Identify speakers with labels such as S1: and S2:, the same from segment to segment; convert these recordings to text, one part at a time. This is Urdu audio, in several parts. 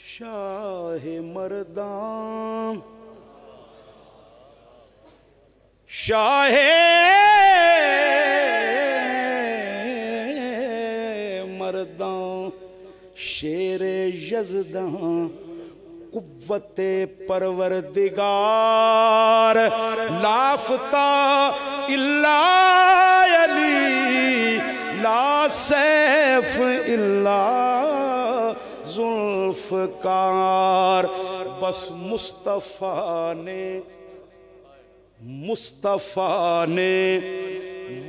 S1: شاہ مردان شاہ مردان شیر یزدان قوت پروردگار لافتہ الا علی لا سیف الا ذوالفقار بس مصطفیٰ نے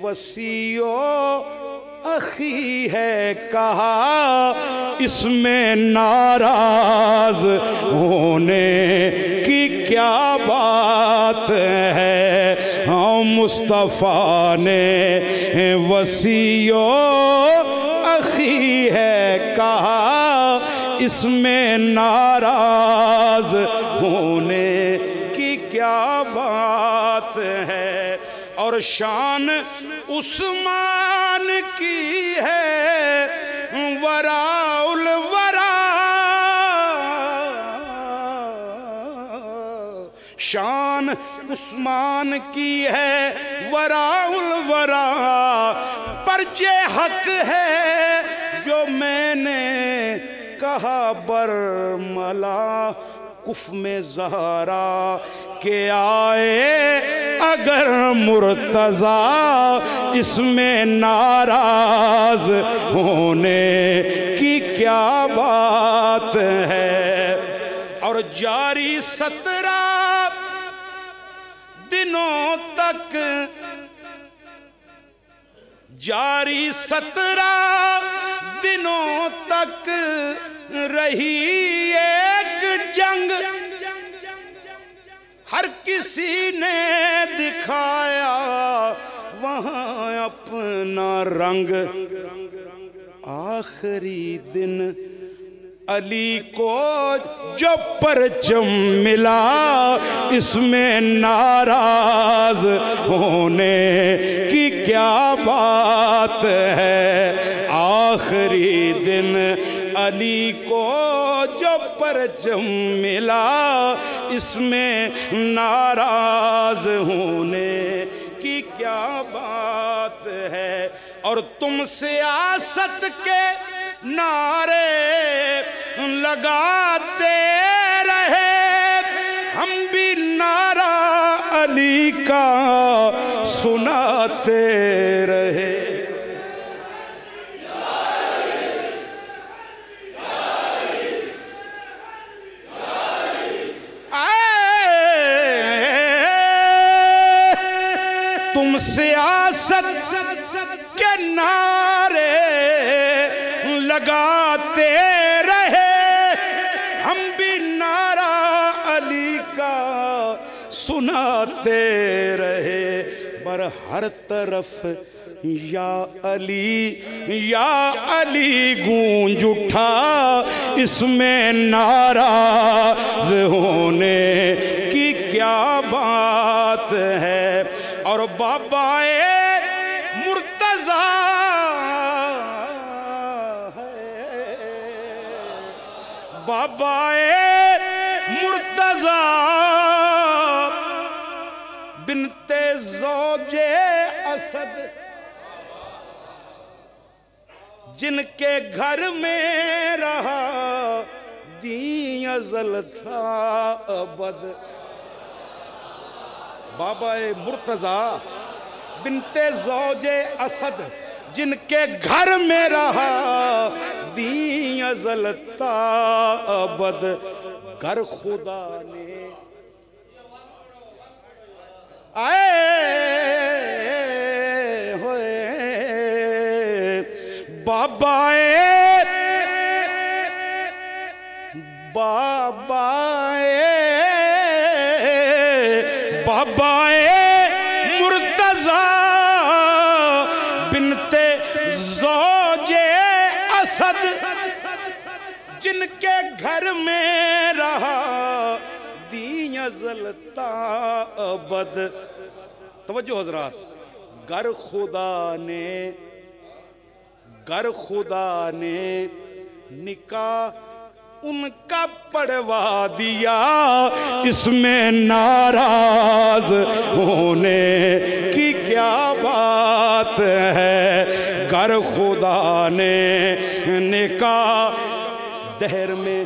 S1: وسیع اخی ہے کہا اس میں ناراض ہونے کی کیا بات ہے مصطفیٰ نے وسیع اخی ہے کہا اس میں ناراض ہونے کی کیا بات ہے اور شان عثمان کی ہے وراء الورا شان عثمان کی ہے وراء الورا پر یہ حق ہے جو میں نے کہا برملا کف میں زہرا کہ آئے اگر مرتضی اس میں ناراض ہونے کی کیا بات ہے اور جاری 17 دنوں تک جاری 17 دنوں تک رہی ایک جنگ ہر کسی نے دکھایا وہاں اپنا رنگ آخری دن علی کو جو پرچم ملا اس میں ناراض ہونے کی کیا بات ہے آخری دن علی کو جو پرچم ملا اس میں ناراض ہونے کی کیا بات ہے اور تم سیاست کے نعرے لگاتے رہے ہم بھی نعرہ علی کا سناتے رہے تم سیاست کے نعرے لگاتے رہے ہم بھی نعرہ علی کا سناتے رہے پر ہر طرف یا علی گونج اٹھا اس میں ناراض ہونے کی کیا بات ہے اور بابا مرتضی بابا مرتضی بنت زوج اسد جن کے گھر میں رہا دین ازل تھا ابد بابا مرتضی بنت زوج اسد جن کے گھر میں رہا دین ازل تا ابد گھر خدا نے آئے ہوئے بابا مرتضی بنت زوج اسد جن کے گھر میں رہا دین ازل تا ابد توجہ حضرات گر خدا نے نکاح ان کا پڑھوا دیا، اس میں ناراض ہونے کی کیا بات ہے؟ گر خدا نے نکاح دہر میں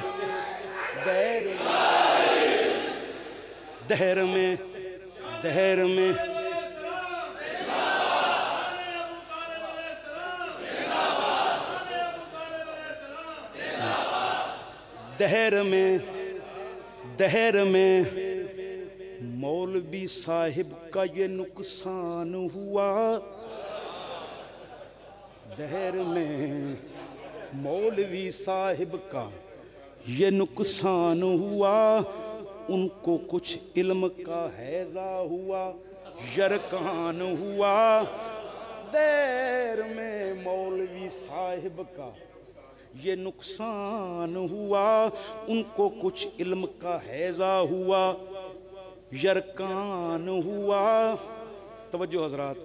S1: دہر میں مولوی صاحب کا یہ نقصان ہوا، دہر میں مولوی صاحب کا یہ نقصان ہوا، ان کو کچھ علم کا ہیضہ ہوا، یرکان ہوا۔ دہر میں مولوی صاحب کا یہ نقصان ہوا، ان کو کچھ علم کا ہیضہ ہوا، یرکان ہوا۔ توجہ حضرات،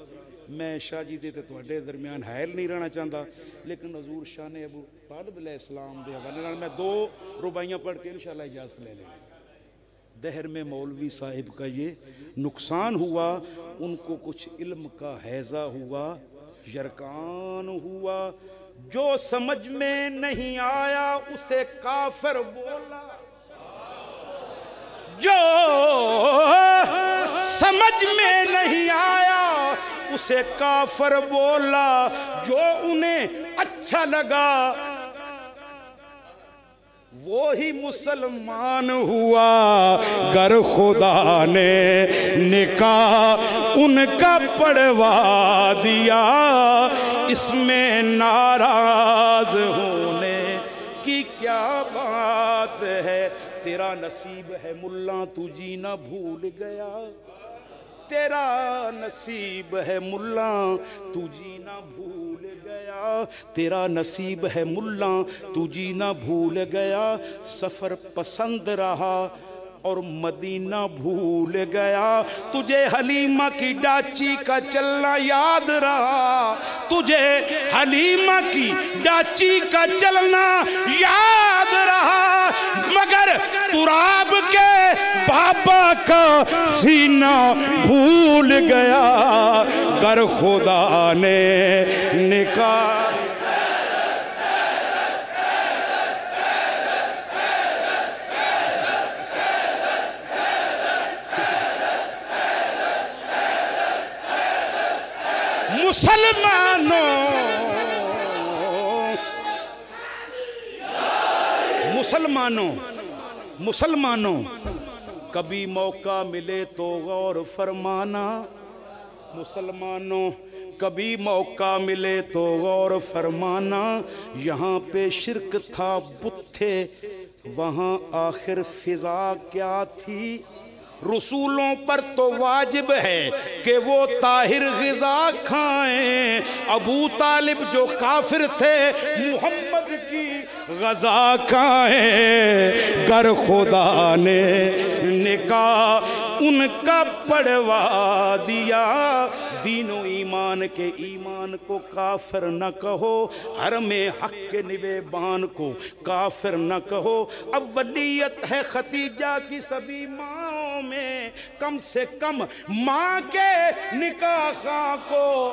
S1: میں شاہ جی دے تے تواڈے درمیان حائل نہیں رہنا چاہتا، لیکن حضور شان ابو طالب علیہ السلام دے حوالے نال میں 2 رباعیاں پڑھ کے انشاءاللہ اجازت لے لیں۔ دہر میں مولوی صاحب کا یہ نقصان ہوا، ان کو کچھ علم کا ہیضہ ہوا، یرکان ہوا۔ جو سمجھ میں نہیں آیا اسے کافر بولا، جو سمجھ میں نہیں آیا اسے کافر بولا، جو انہیں اچھا لگا وہی مسلمان ہوا۔ گر خدا نے نکاح ان کا پڑھوا دیا، اس میں ناراض ہونے کی کیا بات ہے؟ تیرا نصیب ہے ملا تو جینا بھول گیا، تیرا نصیب ہے ملا تو جینا بھول گیا، تیرا نصیب ہے ملا تو جینا بھول گیا۔ سفر پسند رہا اور مدینہ بھول گیا، تجھے حلیمہ کی ڈاچی کا چلنا یاد رہا، تجھے حلیمہ کی ڈاچی کا چلنا یاد رہا، مگر تراب کے بابا کا سینہ بھول گیا۔ گر خدا نے نکاح مسلمانوں کبھی موقع ملے تو غور فرمانا، مسلمانوں کبھی موقع ملے تو غور فرمانا، یہاں پہ شرک تھا بت تھے، وہاں آخر فضا کیا تھی؟ رسولوں پر تو واجب ہے کہ وہ طاہر غذا کھائیں، ابو طالب جو کافر تھے محمد کی غذا کھائیں۔ گر خدا نے نکاح ان کا پڑھوا دیا، دین و ایمان کے ایمان کو کافر نہ کہو، حرم حق کے نویبان کو کافر نہ کہو۔ اولیت ہے ختیجہ کی سبھی ماں میں، کم سے کم ماں کے نکاح خواں کو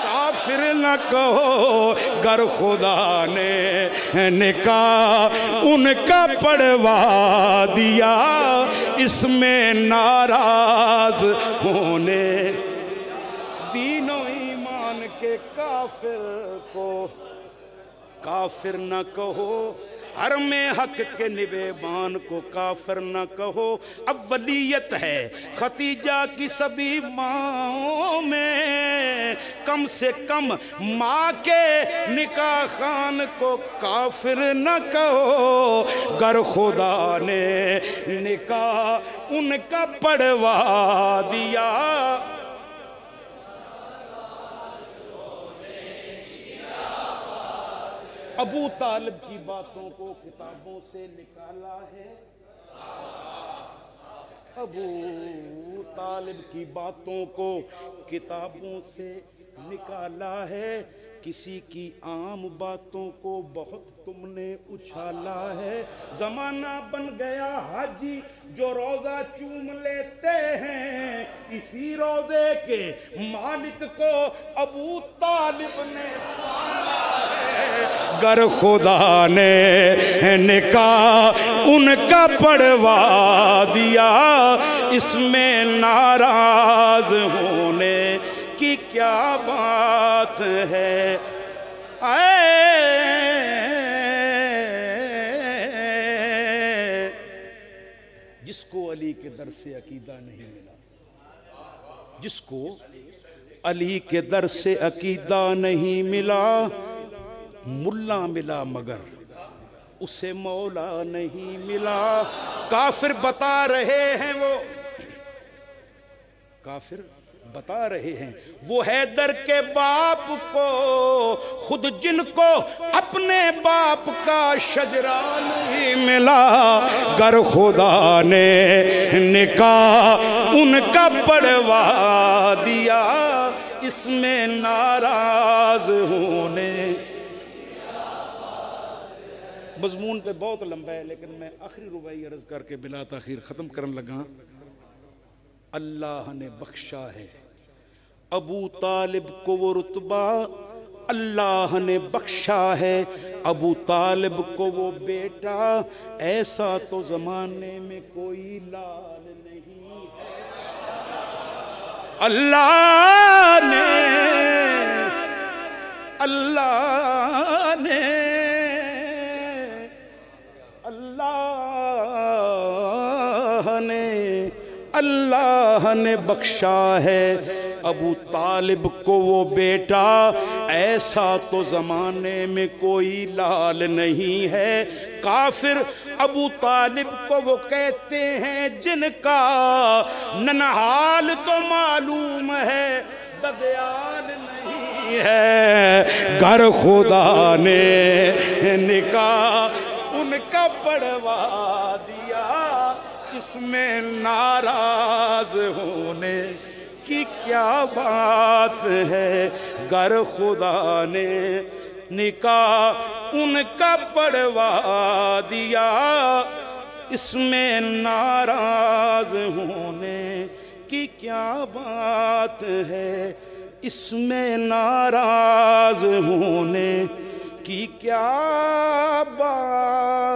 S1: کافر نہ کہو۔ گر خدا نے نکاح ان کا پڑھوا دیا، اس میں ناراض ہونے دین و ایمان کے کافر کو کافر نہ کہو، حرم حق کے نویبان کو کافر نہ کہو۔ اولیت ہے ختیجہ کی سبھی ماں میں، کم سے کم ماں کے نکاح خان کو کافر نہ کہو۔ گر خدا نے نکاح ان کا پڑھوا دیا، ابو طالب کی باتوں کو کتابوں سے نکالا ہے، ابو طالب کی باتوں کو کتابوں سے نکالا ہے، کسی کی عام باتوں کو بہت تم نے اچھالا ہے۔ زمانہ بن گیا حاجی جو روزہ چوم لیتے ہیں، اسی روزے کے مالک کو ابو طالب نے پالا ہے۔ گر خدا نے نکاح ان کا پڑھوا دیا، اس میں ناراض ہونے کی کیا بات ہے۔ جس کو علی کے در سے عقیدہ نہیں ملا، جس کو علی کے در سے عقیدہ نہیں ملا، ملا ملا مگر اسے مولا نہیں ملا۔ کافر بتا رہے ہیں، وہ کافر بتا رہے ہیں وہ حیدر کے باپ کو، خود جن کو اپنے باپ کا شجرہ نہیں ملا۔ گر خدا نے نکاح ان کا پڑھوا دیا، اس میں ناراض ہونے۔ مضمون پہ بہت لمبا ہے لیکن میں آخری رباعی عرض کر کے بلا تاخیر ختم کرن لگا۔ اللہ نے بخشا ہے ابو طالب کو وہ رتبہ، اللہ نے بخشا ہے ابو طالب کو وہ بیٹا، ایسا تو زمانے میں کوئی لال نہیں ہے۔ اللہ نے اللہ نے بخشا ہے ابو طالب کو وہ بیٹا، ایسا تو زمانے میں کوئی لال نہیں ہے۔ کافر ابو طالب کو وہ کہتے ہیں جن کا ننہال تو معلوم ہے، ددیال نہیں ہے۔ گر خدا نے نکاح ان کا پڑھوا دیا، اس میں ناراض ہونے کی کیا بات ہے۔ گر خدا نے نکاح ان کا پڑھوا دیا، اس میں ناراض ہونے کی کیا بات ہے، اس میں ناراض ہونے کی کیا بات